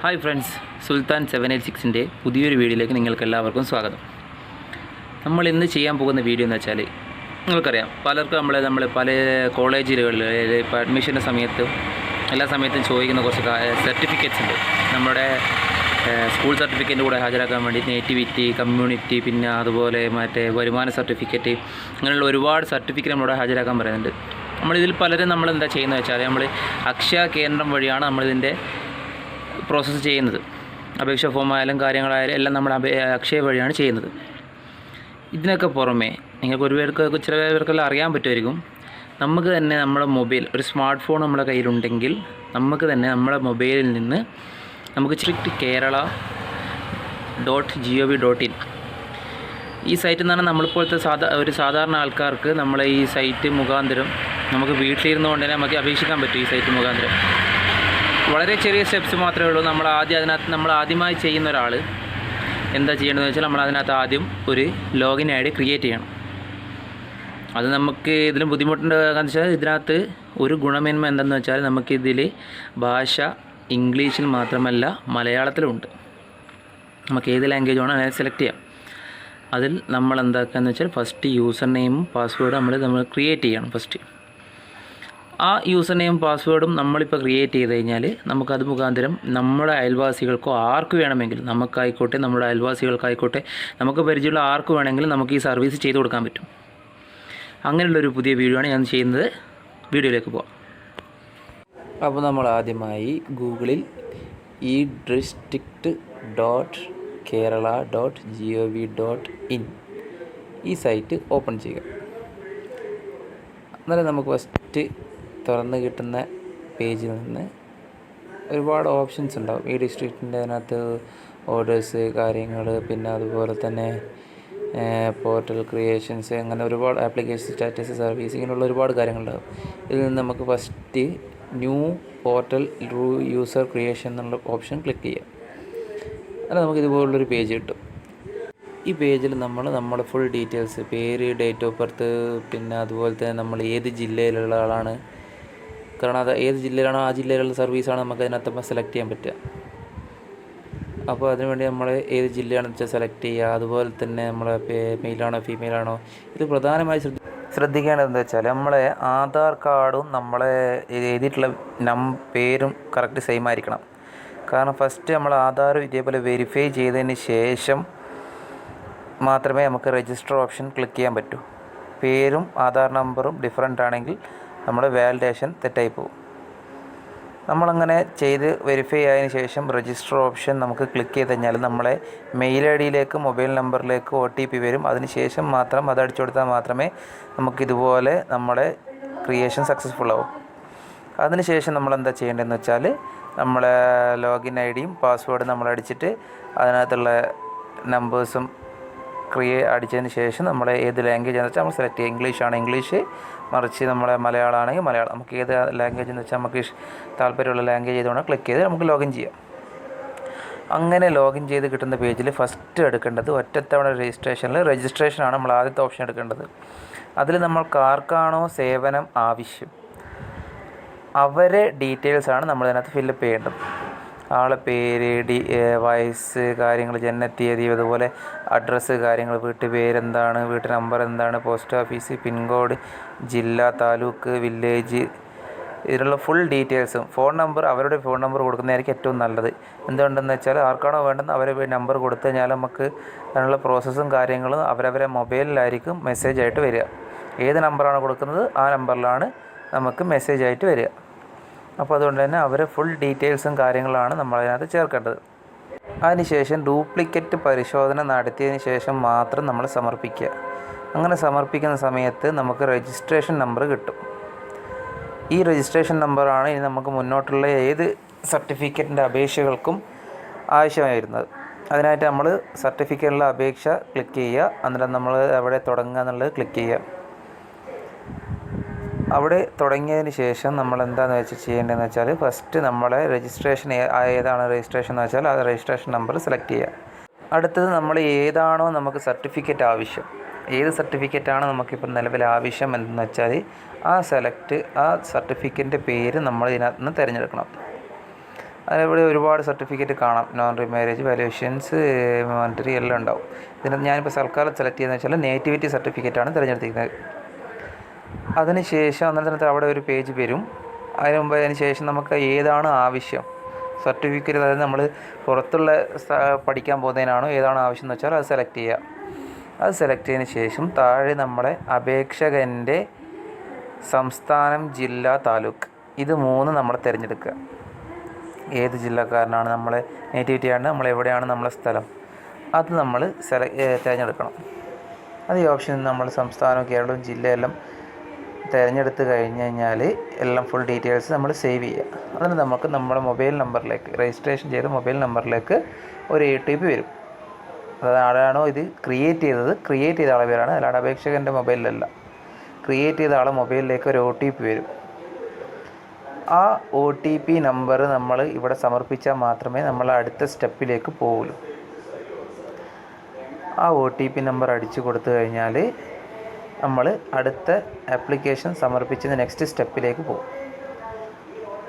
Hi friends, സുൽത്താൻ 786-ൻ്റെ പുതിയൊരു വീഡിയോയിലേക്ക് നിങ്ങൾക്ക് എല്ലാവർക്കും സ്വാഗതം. നമ്മൾ ഇന്ന് ചെയ്യാൻ പോകുന്ന വീഡിയോ എന്ന് വെച്ചാൽ, നിങ്ങൾക്കറിയാം പലർക്കും നമ്മൾ പല കോളേജുകളിൽ ഇപ്പോൾ അഡ്മിഷൻ്റെ സമയത്തും എല്ലാ സമയത്തും ചോദിക്കുന്ന കുറച്ച് സർട്ടിഫിക്കറ്റ്സ് ഉണ്ട്. നമ്മുടെ സ്കൂൾ സർട്ടിഫിക്കറ്റ് കൂടെ ഹാജരാക്കാൻ വേണ്ടി നേറ്റിവിറ്റി, കമ്മ്യൂണിറ്റി, പിന്നെ അതുപോലെ മറ്റേ വരുമാന സർട്ടിഫിക്കറ്റ്, അങ്ങനെയുള്ള ഒരുപാട് സർട്ടിഫിക്കറ്റ് നമ്മളിവിടെ ഹാജരാക്കാൻ പറയുന്നുണ്ട്. നമ്മളിതിൽ പലരും നമ്മളെന്താ ചെയ്യുന്നത് വെച്ചാൽ, നമ്മൾ അക്ഷയ കേന്ദ്രം വഴിയാണ് നമ്മളിതിൻ്റെ പ്രോസസ്സ് ചെയ്യുന്നത്. അപേക്ഷ ഫോമായാലും കാര്യങ്ങളായാലും എല്ലാം നമ്മൾ അക്ഷയ വഴിയാണ് ചെയ്യുന്നത്. ഇതിനൊക്കെ പുറമേ നിങ്ങൾക്ക് ചില പേർക്കെല്ലാം അറിയാൻ പറ്റുമായിരിക്കും, നമുക്ക് തന്നെ നമ്മുടെ മൊബൈൽ, ഒരു സ്മാർട്ട് ഫോൺ നമ്മുടെ കയ്യിലുണ്ടെങ്കിൽ നമുക്ക് തന്നെ നമ്മുടെ മൊബൈലിൽ നിന്ന് നമുക്ക് district.kerala.gov.in ഈ സൈറ്റിൽ നിന്നാണ് നമ്മളിപ്പോഴത്തെ സാധാരണ ആൾക്കാർക്ക് നമ്മളെ ഈ സൈറ്റ് മുഖാന്തരം നമുക്ക് വീട്ടിലിരുന്നു കൊണ്ട് തന്നെ നമുക്ക് അപേക്ഷിക്കാൻ പറ്റും. ഈ സൈറ്റ് മുഖാന്തരം വളരെ ചെറിയ സ്റ്റെപ്സ് മാത്രമേ ഉള്ളൂ. നമ്മൾ ആദ്യമായി ചെയ്യുന്ന ഒരാൾ എന്താ ചെയ്യേണ്ടതെന്ന് വെച്ചാൽ, നമ്മൾ അതിനകത്ത് ആദ്യം ഒരു ലോഗിൻ ഐ ഡി ക്രിയേറ്റ് ചെയ്യണം. അത് നമുക്ക് ഇതിലും ബുദ്ധിമുട്ടുണ്ട്. കാരണം വെച്ചാൽ ഇതിനകത്ത് ഒരു ഗുണമേന്മ എന്തെന്ന് വെച്ചാൽ, നമുക്കിതിൽ ഭാഷ ഇംഗ്ലീഷിൽ മാത്രമല്ല മലയാളത്തിലുണ്ട്. നമുക്ക് ഏത് ലാംഗ്വേജ് വേണോ അതിനെ സെലക്ട് ചെയ്യാം. അതിൽ നമ്മൾ എന്താക്കുകയെന്ന് വെച്ചാൽ, ഫസ്റ്റ് യൂസർ നെയിമും പാസ്വേഡും നമ്മൾ ക്രിയേറ്റ് ചെയ്യണം. ഫസ്റ്റ് ആ യൂസർ നെയിം പാസ്വേഡും നമ്മളിപ്പോൾ ക്രിയേറ്റ് ചെയ്ത് കഴിഞ്ഞാൽ, നമുക്കത് മുഖാന്തരം നമ്മുടെ അയൽവാസികൾക്കോ ആർക്ക് വേണമെങ്കിലും, നമുക്കായിക്കോട്ടെ നമ്മുടെ അയൽവാസികൾക്കായിക്കോട്ടെ, നമുക്ക് പരിചയമുള്ള ആർക്ക് വേണമെങ്കിലും നമുക്ക് ഈ സർവീസ് ചെയ്ത് കൊടുക്കാൻ പറ്റും. അങ്ങനെയുള്ളൊരു പുതിയ വീഡിയോ ആണ് ഞാൻ ചെയ്യുന്നത്. വീഡിയോയിലേക്ക് പോകാം. അപ്പോൾ നമ്മൾ ആദ്യമായി ഗൂഗിളിൽ district.kerala.gov.in ഈ സൈറ്റ് ഓപ്പൺ ചെയ്യുക. എന്നാലും നമുക്ക് ഫസ്റ്റ് തുറന്ന് കിട്ടുന്ന പേജിൽ നിന്ന് ഒരുപാട് ഓപ്ഷൻസ് ഉണ്ടാവും. ഈ ഡിസ്ട്രിക്റ്റിൻ്റെ അതിനകത്ത് ഓർഡേഴ്സ്, കാര്യങ്ങൾ, പിന്നെ അതുപോലെ തന്നെ പോർട്ടൽ ക്രിയേഷൻസ്, അങ്ങനെ ഒരുപാട് ആപ്ലിക്കേഷൻ സ്റ്റാറ്റസ്, സർവീസ്, ഇങ്ങനെയുള്ള ഒരുപാട് കാര്യങ്ങളുണ്ടാകും. ഇതിൽ നിന്ന് നമുക്ക് first new portal user creation എന്നുള്ള ഓപ്ഷൻ ക്ലിക്ക് ചെയ്യാം. അല്ല, നമുക്ക് ഇതുപോലുള്ളൊരു പേജ് കിട്ടും. ഈ പേജിൽ നമ്മുടെ ഫുൾ ഡീറ്റെയിൽസ്, പേര്, ഡേറ്റ് ഓഫ് ബർത്ത്, പിന്നെ അതുപോലെ തന്നെ നമ്മൾ ഏത് ജില്ലയിലുള്ള ആളാണ്, കാരണം അത് ഏത് ജില്ലയിലാണോ ആ ജില്ലയിലുള്ള സർവീസാണ് നമുക്ക് അതിനകത്ത് സെലക്ട് ചെയ്യാൻ പറ്റുക. അപ്പോൾ അതിനുവേണ്ടി നമ്മൾ ഏത് ജില്ലയാണെന്ന് വെച്ചാൽ സെലക്ട് ചെയ്യുക. അതുപോലെ തന്നെ നമ്മൾ മെയിലാണോ ഫീമെയിലാണോ. ഇത് പ്രധാനമായി ശ്രദ്ധിക്കേണ്ടത് എന്താ വെച്ചാൽ, നമ്മളെ ആധാർ കാർഡും നമ്മളെ എഴുതിയിട്ടുള്ള പേരും കറക്റ്റ് സെയിം ആയിരിക്കണം. കാരണം ഫസ്റ്റ് നമ്മൾ ആധാർ ഇതേപോലെ വെരിഫൈ ചെയ്തതിന് ശേഷം മാത്രമേ നമുക്ക് രജിസ്റ്റർ ഓപ്ഷൻ ക്ലിക്ക് ചെയ്യാൻ പറ്റൂ. പേരും ആധാർ നമ്പറും ഡിഫറൻ്റ് ആണെങ്കിൽ നമ്മുടെ വാലിഡേഷൻ തെറ്റായി പോകും. നമ്മളങ്ങനെ ചെയ്ത് വെരിഫൈ ആയതിനു ശേഷം രജിസ്റ്റർ ഓപ്ഷൻ നമുക്ക് ക്ലിക്ക് ചെയ്ത് കഴിഞ്ഞാൽ നമ്മളെ മെയിൽ ഐ ഡിയിലേക്ക്, മൊബൈൽ നമ്പറിലേക്ക് OTP വരും. അതിന് ശേഷം മാത്രം അത് അടിച്ചു കൊടുത്താൽ മാത്രമേ നമുക്കിതുപോലെ നമ്മുടെ ക്രിയേഷൻ സക്സസ്ഫുൾ ആവും. അതിന് ശേഷം നമ്മളെന്താ ചെയ്യേണ്ടതെന്ന് വെച്ചാൽ, നമ്മളെ ലോഗിൻ ഐ ഡിയും പാസ്വേഡും നമ്മൾ അടിച്ചിട്ട് അതിനകത്തുള്ള നമ്പേഴ്സും അടിച്ചതിന് ശേഷം നമ്മൾ ഏത് ലാംഗ്വേജ് എന്ന് വെച്ചാൽ നമ്മൾ സെലക്ട് ചെയ്യുക. ഇംഗ്ലീഷ് ആണ് ഇംഗ്ലീഷ്, മറിച്ച് നമ്മളെ മലയാളം ആണെങ്കിൽ മലയാളം. നമുക്ക് ഏത് ലാംഗ്വേജ് എന്ന് വെച്ചാൽ നമുക്ക് താല്പര്യമുള്ള ലാംഗ്വേജ് ചെയ്തുകൊണ്ട് ക്ലിക്ക് ചെയ്ത് നമുക്ക് ലോഗിൻ ചെയ്യാം. അങ്ങനെ ലോഗിൻ ചെയ്ത് കിട്ടുന്ന പേജിൽ ഫസ്റ്റ് എടുക്കേണ്ടത് ഒറ്റത്തവണ രജിസ്ട്രേഷനാണ് നമ്മൾ ആദ്യത്തെ ഓപ്ഷൻ എടുക്കേണ്ടത്. അതിൽ നമ്മൾക്ക് ആർക്കാണോ സേവനം ആവശ്യം അവരെ ഡീറ്റെയിൽസാണ് നമ്മളിതിനകത്ത് ഫില്ലപ്പ് ചെയ്യേണ്ടത്. ആളെ പേര്, വയസ്സ്, കാര്യങ്ങൾ, ജനനത്തീയതി, അതുപോലെ അഡ്രസ്സ്, കാര്യങ്ങൾ, വീട്ടു പേരെന്താണ്, വീട്ടു നമ്പർ എന്താണ്, പോസ്റ്റ് ഓഫീസ്, പിൻകോഡ്, ജില്ല, താലൂക്ക്, വില്ലേജ്, ഇതിലുള്ള ഫുൾ ഡീറ്റെയിൽസും ഫോൺ നമ്പർ, അവരുടെ ഫോൺ നമ്പർ കൊടുക്കുന്നതായിരിക്കും ഏറ്റവും നല്ലത്. എന്തുകൊണ്ടെന്ന് വെച്ചാൽ, ആർക്കാണോ വേണ്ടെന്ന് അവരെ നമ്പർ കൊടുത്തു കഴിഞ്ഞാൽ നമുക്ക് അതിനുള്ള പ്രോസസ്സും കാര്യങ്ങളും അവരവരെ മൊബൈലിലായിരിക്കും മെസ്സേജായിട്ട് വരിക. ഏത് നമ്പറാണ് കൊടുക്കുന്നത് ആ നമ്പറിലാണ് നമുക്ക് മെസ്സേജായിട്ട് വരിക. അപ്പോൾ അതുകൊണ്ട് തന്നെ അവരെ ഫുൾ ഡീറ്റെയിൽസും കാര്യങ്ങളാണ് നമ്മളതിനകത്ത് ചേർക്കേണ്ടത്. അതിനുശേഷം ഡ്യൂപ്ലിക്കേറ്റ് പരിശോധന നടത്തിയതിന് ശേഷം മാത്രം നമ്മൾ സമർപ്പിക്കുക. അങ്ങനെ സമർപ്പിക്കുന്ന സമയത്ത് നമുക്ക് രജിസ്ട്രേഷൻ നമ്പർ കിട്ടും. ഈ രജിസ്ട്രേഷൻ നമ്പറാണ് ഇനി നമുക്ക് മുന്നോട്ടുള്ള ഏത് സർട്ടിഫിക്കറ്റിൻ്റെ അപേക്ഷകൾക്കും ആവശ്യമായി വരുന്നത്. അതിനായിട്ട് നമ്മൾ സർട്ടിഫിക്കറ്റിലുള്ള അപേക്ഷ ക്ലിക്ക് ചെയ്യുക. അന്നേരം നമ്മൾ അവിടെ തുടങ്ങുക എന്നുള്ളത് ക്ലിക്ക് ചെയ്യുക. അവിടെ തുടങ്ങിയതിന് ശേഷം നമ്മൾ എന്താണെന്ന് വെച്ചാൽ ചെയ്യേണ്ടതെന്ന് വെച്ചാൽ, ഫസ്റ്റ് നമ്മളെ രജിസ്ട്രേഷൻ ഏതാണ് രജിസ്ട്രേഷൻ എന്ന് വെച്ചാൽ ആ രജിസ്ട്രേഷൻ നമ്പർ സെലക്ട് ചെയ്യുക. അടുത്തത് നമ്മൾ ഏതാണോ നമുക്ക് സർട്ടിഫിക്കറ്റ് ആവശ്യം, ഏത് സർട്ടിഫിക്കറ്റാണ് നമുക്കിപ്പോൾ നിലവിൽ ആവശ്യം എന്തെന്ന് വെച്ചാൽ ആ സർട്ടിഫിക്കറ്റിൻ്റെ പേര് നമ്മൾ ഇതിനകത്ത് നിന്ന് തിരഞ്ഞെടുക്കണം. അതേപോലെ ഒരുപാട് സർട്ടിഫിക്കറ്റ് കാണാം. നോൺ റീമാരേജ്, വാല്യുവേഷൻസ്, മോണിറ്ററി എല്ലാം ഉണ്ടാവും. ഇതിനകത്ത് ഞാനിപ്പോൾ തൽക്കാലം സെലക്ട് ചെയ്യുന്നത് വെച്ചാൽ നേറ്റിവിറ്റി സർട്ടിഫിക്കറ്റാണ് തിരഞ്ഞെടുത്തിരിക്കുന്നത്. അതിനുശേഷം അന്നേരത്തിനകത്ത് അവിടെ ഒരു പേജ് വരും. അതിന് ശേഷം നമുക്ക് ഏതാണ് ആവശ്യം സർട്ടിഫിക്കറ്റ്, അതായത് നമ്മൾ പുറത്തുള്ള പഠിക്കാൻ പോകുന്നതിനാണോ ഏതാണ് ആവശ്യം എന്ന് വെച്ചാൽ അത് സെലക്ട് ചെയ്യുക. അത് സെലക്ട് ചെയ്തതിന് ശേഷം താഴെ നമ്മളെ അപേക്ഷകൻ്റെ സംസ്ഥാനം, ജില്ല, താലൂക്ക്, ഇത് 3 നമ്മൾ തിരഞ്ഞെടുക്കുക. ഏത് ജില്ലക്കാരനാണ് നമ്മളെ നേറ്റിവിറ്റിയാണ്, നമ്മളെവിടെയാണ് നമ്മളെ സ്ഥലം, അത് നമ്മൾ തിരഞ്ഞെടുക്കണം. അത് ഈ ഓപ്ഷൻ നമ്മൾ സംസ്ഥാനവും കേരളവും ജില്ലയെല്ലാം തിരഞ്ഞെടുത്ത് കഴിഞ്ഞ് കഴിഞ്ഞാൽ എല്ലാം ഫുൾ ഡീറ്റെയിൽസ് നമ്മൾ സേവ് ചെയ്യുക. അതിന് നമുക്ക് നമ്മുടെ മൊബൈൽ നമ്പറിലേക്ക്, രജിസ്ട്രേഷൻ ചെയ്ത മൊബൈൽ നമ്പറിലേക്ക് ഒരു OTP വരും. അതായത് ആരാണോ ഇത് ക്രിയേറ്റ് ചെയ്ത ആളെ പേരാണ്, അല്ലാണ്ട് അപേക്ഷകൻ്റെ മൊബൈലിലല്ല. ക്രിയേറ്റ് ചെയ്ത ആളെ മൊബൈലിലേക്ക് ഒരു OTP വരും. ആ OTP നമ്പർ നമ്മൾ ഇവിടെ സമർപ്പിച്ചാൽ മാത്രമേ നമ്മൾ അടുത്ത സ്റ്റെപ്പിലേക്ക് പോവുള്ളൂ. ആ OTP നമ്പർ അടിച്ചു കൊടുത്തു കഴിഞ്ഞാൽ നമ്മൾ അടുത്ത ആപ്ലിക്കേഷൻ സമർപ്പിച്ചത് നെക്സ്റ്റ് സ്റ്റെപ്പിലേക്ക് പോകും.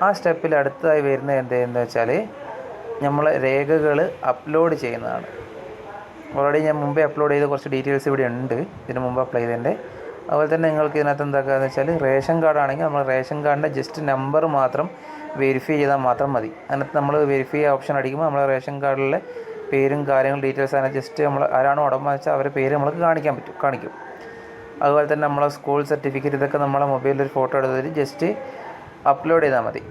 ആ സ്റ്റെപ്പിൽ അടുത്തതായി വരുന്നത് എന്താണെന്ന് വെച്ചാൽ നമ്മൾ രേഖകൾ അപ്ലോഡ് ചെയ്യുന്നതാണ്. ഓൾറെഡി ഞാൻ മുമ്പേ അപ്ലോഡ് ചെയ്ത കുറച്ച് ഡീറ്റെയിൽസ് ഇവിടെ ഉണ്ട്, ഇതിന് മുമ്പ് അപ്ലൈ ചെയ്തതിൻ്റെ. അതുപോലെ തന്നെ നിങ്ങൾക്ക് ഇതിനകത്ത് എന്താക്കുകയെന്ന് വെച്ചാൽ റേഷൻ കാർഡാണെങ്കിൽ നമ്മൾ റേഷൻ കാർഡിൻ്റെ ജസ്റ്റ് നമ്പർ മാത്രം വെരിഫൈ ചെയ്താൽ മാത്രം മതി. അതിനകത്ത് നമ്മൾ വെരിഫൈ ഓപ്ഷൻ അടിക്കുമ്പോൾ നമ്മൾ റേഷൻ കാർഡിലെ പേരും കാര്യങ്ങളും ഡീറ്റെയിൽസ് അതിനെ ജസ്റ്റ് നമ്മൾ ആരാണോ ഉടമ വെച്ചാൽ അവരുടെ പേര് നമുക്ക് കാണിക്കും. അതുപോലെ തന്നെ നമ്മളെ സ്കൂൾ സർട്ടിഫിക്കറ്റ്, ഇതൊക്കെ നമ്മളെ മൊബൈലിൽ ഒരു ഫോട്ടോ എടുത്തിട്ട് ജസ്റ്റ് അപ്ലോഡ് ചെയ്താൽ മതി.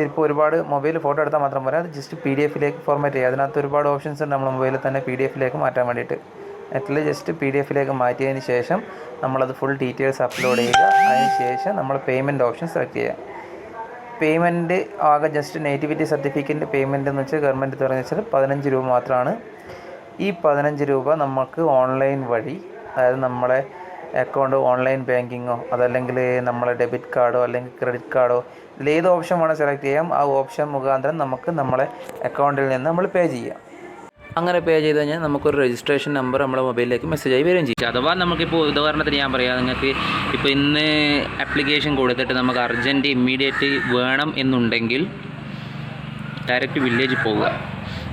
ഇപ്പോൾ ഒരുപാട് മൊബൈൽ ഫോട്ടോ എടുത്താൽ മാത്രം പോരാ, അത് ജസ്റ്റ് PDF ഫോർമാറ്റ് ചെയ്യുക. അതിനകത്ത് ഒരുപാട് ഓപ്ഷൻസ് ഉണ്ട് നമ്മൾ മൊബൈലിൽ തന്നെ PDF മാറ്റാൻ വേണ്ടിയിട്ട്. നെറ്റിൽ ജസ്റ്റ് PDF മാറ്റിയതിന് ശേഷം നമ്മളത് ഫുൾ ഡീറ്റെയിൽസ് അപ്ലോഡ് ചെയ്യുക. അതിന് ശേഷം നമ്മൾ പേയ്മെൻറ്റ് ഓപ്ഷൻ സെലക്ട് ചെയ്യുക. പേയ്മെൻറ്റ് ആകെ ജസ്റ്റ് നേറ്റിവിറ്റി സർട്ടിഫിക്കറ്റിൻ്റെ പേയ്മെൻറ്റ് എന്ന് വെച്ചാൽ ഗവൺമെൻറ് പറഞ്ഞു വെച്ചാൽ 15 രൂപ മാത്രമാണ്. ഈ 15 രൂപ നമുക്ക് ഓൺലൈൻ വഴി, അതായത് നമ്മളെ അക്കൗണ്ട് ഓൺലൈൻ ബാങ്കിങ്ങോ അതല്ലെങ്കിൽ നമ്മളെ ഡെബിറ്റ് കാർഡോ അല്ലെങ്കിൽ ക്രെഡിറ്റ് കാർഡോ ഇതിലേത് ഓപ്ഷൻ വേണം സെലക്ട് ചെയ്യാം. ആ ഓപ്ഷൻ മുഖാന്തരം നമുക്ക് നമ്മളെ അക്കൗണ്ടിൽ നിന്ന് നമ്മൾ പേ ചെയ്യാം. അങ്ങനെ പേ ചെയ്ത് കഴിഞ്ഞാൽ നമുക്കൊരു രജിസ്ട്രേഷൻ നമ്പർ നമ്മുടെ മൊബൈലിലേക്ക് മെസ്സേജായി വരികയും ചെയ്യും. അഥവാ നമുക്കിപ്പോൾ ഉദാഹരണത്തിന് ഞാൻ പറയാം, നിങ്ങൾക്ക് ഇപ്പോൾ ഇന്ന് ആപ്ലിക്കേഷൻ കൊടുത്തിട്ട് നമുക്ക് അർജൻറ്റ് ഇമ്മീഡിയറ്റ് വേണം എന്നുണ്ടെങ്കിൽ ഡയറക്റ്റ് വില്ലേജിൽ പോവുക.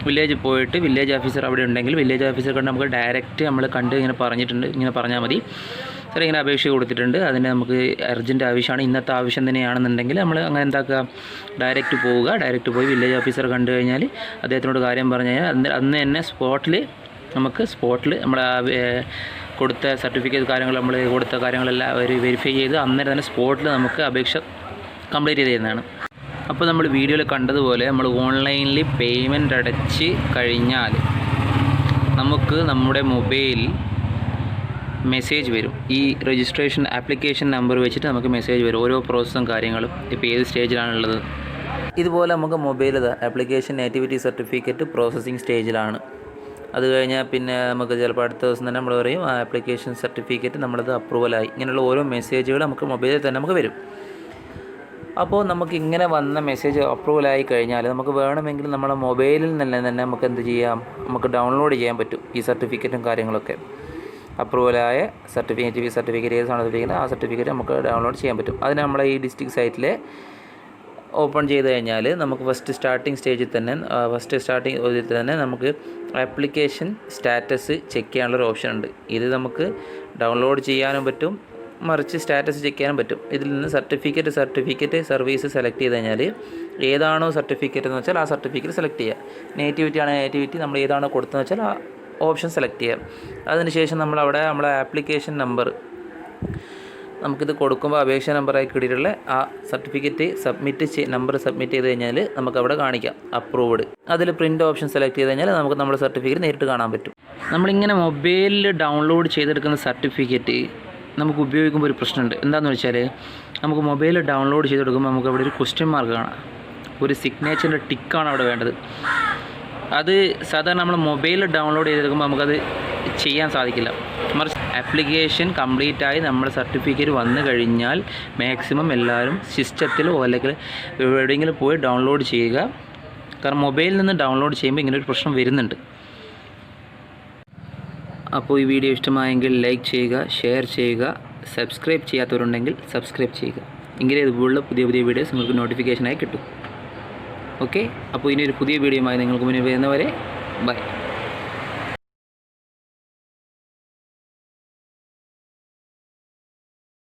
വില്ലേജിൽ പോയിട്ട് വില്ലേജ് ഓഫീസർ അവിടെ ഉണ്ടെങ്കിൽ വില്ലേജ് ഓഫീസർ കൊണ്ട് നമുക്ക് ഡയറക്റ്റ് നമ്മൾ കണ്ട് ഇങ്ങനെ പറഞ്ഞാൽ മതി, സാർ ഇങ്ങനെ അപേക്ഷ കൊടുത്തിട്ടുണ്ട്, അതിന് നമുക്ക് അർജൻറ്റ് ആവശ്യമാണ്, ഇന്നത്തെ ആവശ്യം തന്നെയാണെന്നുണ്ടെങ്കിൽ നമ്മൾ അങ്ങനെ എന്താക്കുക, ഡയറക്റ്റ് പോയി വില്ലേജ് ഓഫീസർ കണ്ടു കഴിഞ്ഞാൽ അദ്ദേഹത്തിനോട് കാര്യം പറഞ്ഞു കഴിഞ്ഞാൽ അന്ന് തന്നെ സ്പോട്ടിൽ നമ്മൾ കൊടുത്ത സർട്ടിഫിക്കറ്റ് കാര്യങ്ങൾ നമ്മൾ കൊടുത്ത കാര്യങ്ങളെല്ലാം അവർ വെരിഫൈ ചെയ്ത് അന്നേരം തന്നെ സ്പോട്ടിൽ നമുക്ക് അപേക്ഷ കംപ്ലീറ്റ് ചെയ്ത് തരുന്നതാണ്. അപ്പോൾ നമ്മൾ വീഡിയോയിൽ കണ്ടതുപോലെ നമ്മൾ ഓൺലൈനിൽ പേയ്മെൻറ്റ് അടച്ച് കഴിഞ്ഞാൽ നമുക്ക് നമ്മുടെ മൊബൈൽ മെസ്സേജ് വരും. ഈ രജിസ്ട്രേഷൻ ആപ്ലിക്കേഷൻ നമ്പർ വെച്ചിട്ട് നമുക്ക് മെസ്സേജ് വരും, ഓരോ പ്രോസസ്സും കാര്യങ്ങളും ഇപ്പോൾ ഏത് സ്റ്റേജിലാണുള്ളത്. ഇതുപോലെ നമുക്ക് mobile application nativity certificate processing സ്റ്റേജിലാണ്. അത് കഴിഞ്ഞാൽ പിന്നെ നമുക്ക് ചിലപ്പോൾ അടുത്ത ദിവസം തന്നെ നമ്മൾ പറയും ആ ആപ്ലിക്കേഷൻ സർട്ടിഫിക്കറ്റ് നമ്മളത് അപ്രൂവലായി. ഇങ്ങനെയുള്ള ഓരോ മെസ്സേജുകൾ നമുക്ക് മൊബൈലിൽ തന്നെ നമുക്ക് വരും. അപ്പോൾ നമുക്ക് ഇങ്ങനെ വന്ന മെസ്സേജ് അപ്രൂവലായി കഴിഞ്ഞാൽ നമുക്ക് വേണമെങ്കിൽ നമ്മുടെ മൊബൈലിൽ തന്നെ നമുക്ക് എന്ത് ചെയ്യാം, നമുക്ക് ഡൗൺലോഡ് ചെയ്യാൻ പറ്റും ഈ സർട്ടിഫിക്കറ്റും കാര്യങ്ങളൊക്കെ. അപ്രൂവലായ സർട്ടിഫിക്കറ്റ് ഏത് സർട്ടിഫിക്കറ്റ് ആ സർട്ടിഫിക്കറ്റ് നമുക്ക് ഡൗൺലോഡ് ചെയ്യാൻ പറ്റും. അതിന് നമ്മളെ ഈ ഡിസ്ട്രിക്ട് സൈറ്റിൽ ഓപ്പൺ ചെയ്ത് കഴിഞ്ഞാൽ നമുക്ക് ഫസ്റ്റ് സ്റ്റാർട്ടിങ് തന്നെ നമുക്ക് ആപ്ലിക്കേഷൻ സ്റ്റാറ്റസ് ചെക്ക് ചെയ്യാനുള്ളൊരു ഓപ്ഷൻ ഉണ്ട്. ഇത് നമുക്ക് ഡൗൺലോഡ് ചെയ്യാനും പറ്റും, മറിച്ച് സ്റ്റാറ്റസ് ചെക്ക് ചെയ്യാനും പറ്റും. ഇതിൽ നിന്ന് സർട്ടിഫിക്കറ്റ് സർവീസ് സെലക്ട് ചെയ്ത് കഴിഞ്ഞാൽ ഏതാണോ സർട്ടിഫിക്കറ്റ് എന്ന് വെച്ചാൽ ആ സർട്ടിഫിക്കറ്റ് സെലക്ട് ചെയ്യുക. നേറ്റിവിറ്റി നമ്മൾ ഏതാണോ കൊടുത്തതെന്ന് വെച്ചാൽ ആ ഓപ്ഷൻ സെലക്ട് ചെയ്യാം. അതിനുശേഷം നമ്മളവിടെ നമ്മളെ ആപ്ലിക്കേഷൻ നമ്പർ നമുക്കിത് കൊടുക്കുമ്പോൾ അപേക്ഷ നമ്പറായി കിട്ടിയിട്ടുള്ള ആ സർട്ടിഫിക്കറ്റ് നമ്പർ സബ്മിറ്റ് ചെയ്ത് കഴിഞ്ഞാൽ നമുക്കവിടെ കാണിക്കാം അപ്രൂവ്ഡ്. അതിൽ പ്രിൻ്റ് ഓപ്ഷൻ സെലക്ട് ചെയ്ത് കഴിഞ്ഞാൽ നമുക്ക് നമ്മുടെ സർട്ടിഫിക്കറ്റ് നേരിട്ട് കാണാൻ പറ്റും. നമ്മളിങ്ങനെ മൊബൈലിൽ ഡൗൺലോഡ് ചെയ്തെടുക്കുന്ന സർട്ടിഫിക്കറ്റ് നമുക്ക് ഉപയോഗിക്കുമ്പോൾ ഒരു പ്രശ്നമുണ്ട്. എന്താണെന്ന് വെച്ചാൽ നമുക്ക് മൊബൈൽ ഡൗൺലോഡ് ചെയ്തെടുക്കുമ്പോൾ നമുക്ക് അവിടെ ഒരു ക്വസ്റ്റ്യൻ മാർക്ക് കാണാം, ഒരു സിഗ്നേച്ചറിൻ്റെ ടിക്കാണ് അവിടെ വേണ്ടത്. അത് സാധാരണ നമ്മൾ മൊബൈൽ ഡൗൺലോഡ് ചെയ്തെടുക്കുമ്പോൾ നമുക്കത് ചെയ്യാൻ സാധിക്കില്ല. മറിച്ച് ആപ്ലിക്കേഷൻ കംപ്ലീറ്റായി നമ്മുടെ സർട്ടിഫിക്കറ്റ് വന്നു കഴിഞ്ഞാൽ മാക്സിമം എല്ലാവരും സിസ്റ്റത്തിലോ അല്ലെങ്കിൽ എവിടെയെങ്കിലും പോയി ഡൗൺലോഡ് ചെയ്യുക. കാരണം മൊബൈലിൽ നിന്ന് ഡൗൺലോഡ് ചെയ്യുമ്പോൾ ഇങ്ങനെ ഒരു പ്രശ്നം വരുന്നുണ്ട്. അപ്പോൾ ഈ വീഡിയോ ഇഷ്ടമായെങ്കിൽ ലൈക്ക് ചെയ്യുക, ഷെയർ ചെയ്യുക, സബ്സ്ക്രൈബ് ചെയ്യാത്തവരുണ്ടെങ്കിൽ സബ്സ്ക്രൈബ് ചെയ്യുക. എങ്കിലേ ഇതുപോലുള്ള പുതിയ വീഡിയോസ് നിങ്ങൾക്ക് നോട്ടിഫിക്കേഷനായി കിട്ടും. ഓക്കെ, അപ്പോൾ ഇനി ഒരു പുതിയ വീഡിയോയുമായി നിങ്ങൾക്ക് മുന്നിൽ വരുന്നവരെ ബൈ.